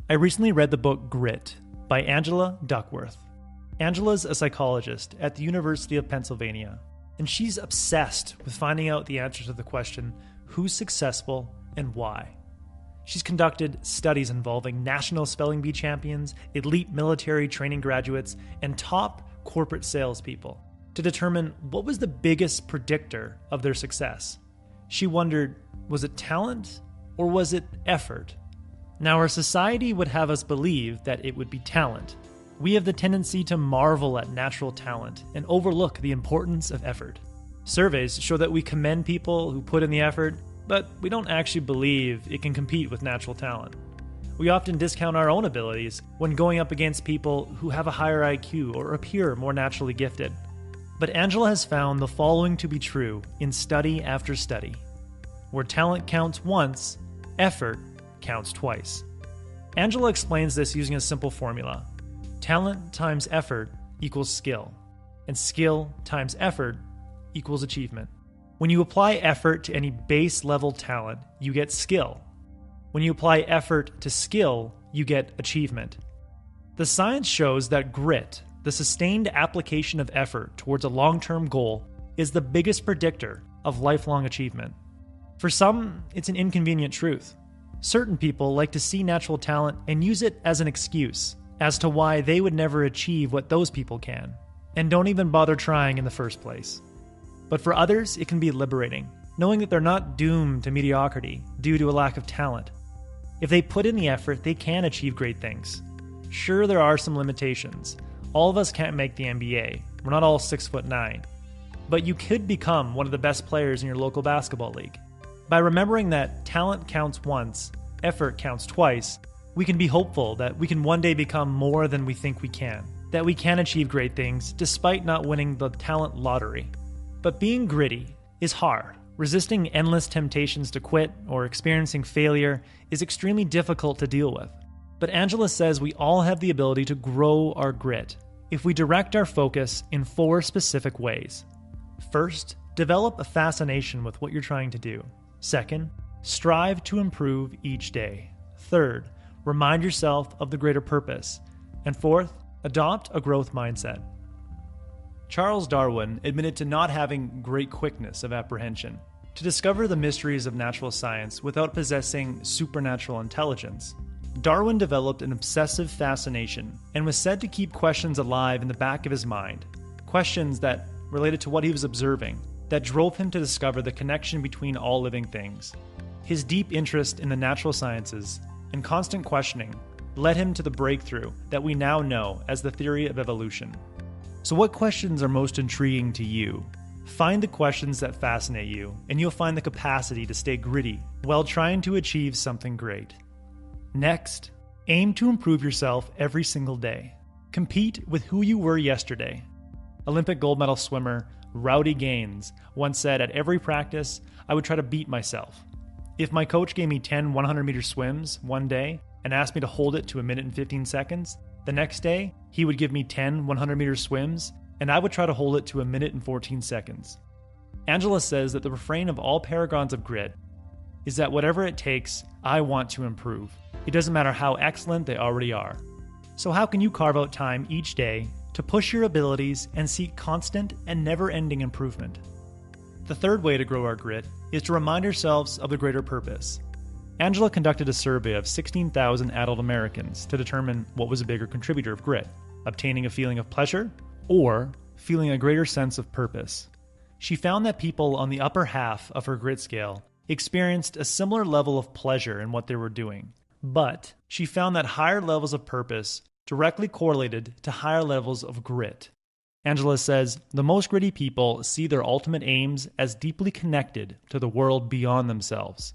I recently read the book Grit by Angela Duckworth. Angela's a psychologist at the University of Pennsylvania, and she's obsessed with finding out the answer to the question, who's successful and why? She's conducted studies involving national spelling bee champions, elite military training graduates, and top corporate salespeople to determine what was the biggest predictor of their success. She wondered, was it talent or was it effort? Now, our society would have us believe that it would be talent. We have the tendency to marvel at natural talent and overlook the importance of effort. Surveys show that we commend people who put in the effort, but we don't actually believe it can compete with natural talent. We often discount our own abilities when going up against people who have a higher IQ or appear more naturally gifted. But Angela has found the following to be true in study after study. Where talent counts once, effort counts twice. Angela explains this using a simple formula. Talent times effort equals skill, and skill times effort equals achievement. When you apply effort to any base level talent, you get skill. When you apply effort to skill, you get achievement. The science shows that grit, the sustained application of effort towards a long-term goal, is the biggest predictor of lifelong achievement. For some, it's an inconvenient truth. Certain people like to see natural talent and use it as an excuse as to why they would never achieve what those people can, and don't even bother trying in the first place. But for others, it can be liberating, knowing that they're not doomed to mediocrity due to a lack of talent. If they put in the effort, they can achieve great things. Sure, there are some limitations. All of us can't make the NBA. We're not all 6'9". But you could become one of the best players in your local basketball league. By remembering that talent counts once, effort counts twice, we can be hopeful that we can one day become more than we think we can, that we can achieve great things despite not winning the talent lottery. But being gritty is hard. Resisting endless temptations to quit or experiencing failure is extremely difficult to deal with. But Angela says we all have the ability to grow our grit if we direct our focus in 4 specific ways. First, develop a fascination with what you're trying to do. Second, strive to improve each day. Third, remind yourself of the greater purpose. And fourth, adopt a growth mindset. Charles Darwin admitted to not having great quickness of apprehension. To discover the mysteries of natural science without possessing supernatural intelligence, Darwin developed an obsessive fascination and was said to keep questions alive in the back of his mind, questions that related to what he was observing, that drove him to discover the connection between all living things. His deep interest in the natural sciences and constant questioning led him to the breakthrough that we now know as the theory of evolution. So what questions are most intriguing to you? Find the questions that fascinate you, and you'll find the capacity to stay gritty while trying to achieve something great. Next, aim to improve yourself every single day. Compete with who you were yesterday. Olympic gold medal swimmer Rowdy Gaines once said, at every practice, I would try to beat myself. If my coach gave me 10 100-meter swims one day and asked me to hold it to 1 minute and 15 seconds, the next day, he would give me 10 100-meter swims, and I would try to hold it to 1 minute and 14 seconds. Angela says that the refrain of all paragons of grit is that whatever it takes, I want to improve. It doesn't matter how excellent they already are. So how can you carve out time each day to push your abilities and seek constant and never-ending improvement? The third way to grow our grit is to remind ourselves of the greater purpose. Angela conducted a survey of 16,000 adult Americans to determine what was a bigger contributor of grit, obtaining a feeling of pleasure or feeling a greater sense of purpose. She found that people on the upper half of her grit scale experienced a similar level of pleasure in what they were doing, but she found that higher levels of purpose directly correlated to higher levels of grit. Angela says, the most gritty people see their ultimate aims as deeply connected to the world beyond themselves.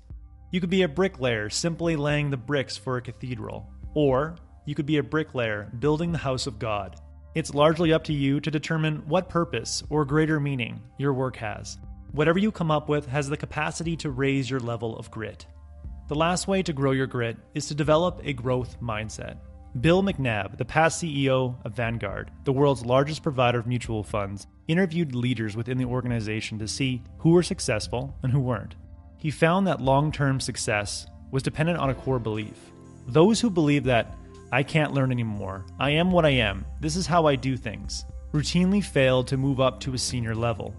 You could be a bricklayer simply laying the bricks for a cathedral, or you could be a bricklayer building the house of God. It's largely up to you to determine what purpose or greater meaning your work has. Whatever you come up with has the capacity to raise your level of grit. The last way to grow your grit is to develop a growth mindset. Bill McNabb, the past CEO of Vanguard, the world's largest provider of mutual funds, interviewed leaders within the organization to see who were successful and who weren't. He found that long-term success was dependent on a core belief. Those who believe that I can't learn anymore, I am what I am, this is how I do things, routinely fail to move up to a senior level.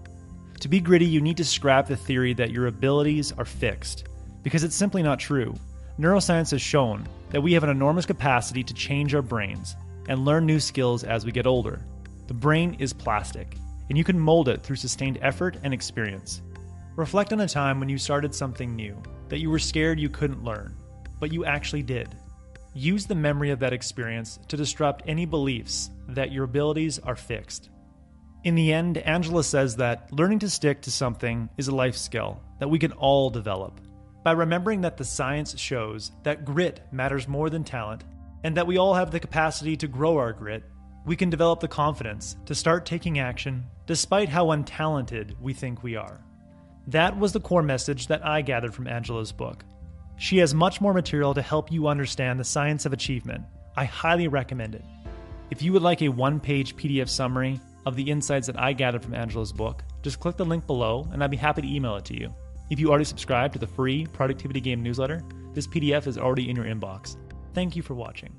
To be gritty, you need to scrap the theory that your abilities are fixed, because it's simply not true. Neuroscience has shown that we have an enormous capacity to change our brains and learn new skills as we get older. The brain is plastic, and you can mold it through sustained effort and experience. Reflect on a time when you started something new that you were scared you couldn't learn, but you actually did. Use the memory of that experience to disrupt any beliefs that your abilities are fixed. In the end, Angela says that learning to stick to something is a life skill that we can all develop. By remembering that the science shows that grit matters more than talent, and that we all have the capacity to grow our grit, we can develop the confidence to start taking action despite how untalented we think we are. That was the core message that I gathered from Angela's book. She has much more material to help you understand the science of achievement. I highly recommend it. If you would like a one-page PDF summary of the insights that I gathered from Angela's book, just click the link below and I'd be happy to email it to you. If you already subscribe to the free Productivity Game newsletter, this PDF is already in your inbox. Thank you for watching.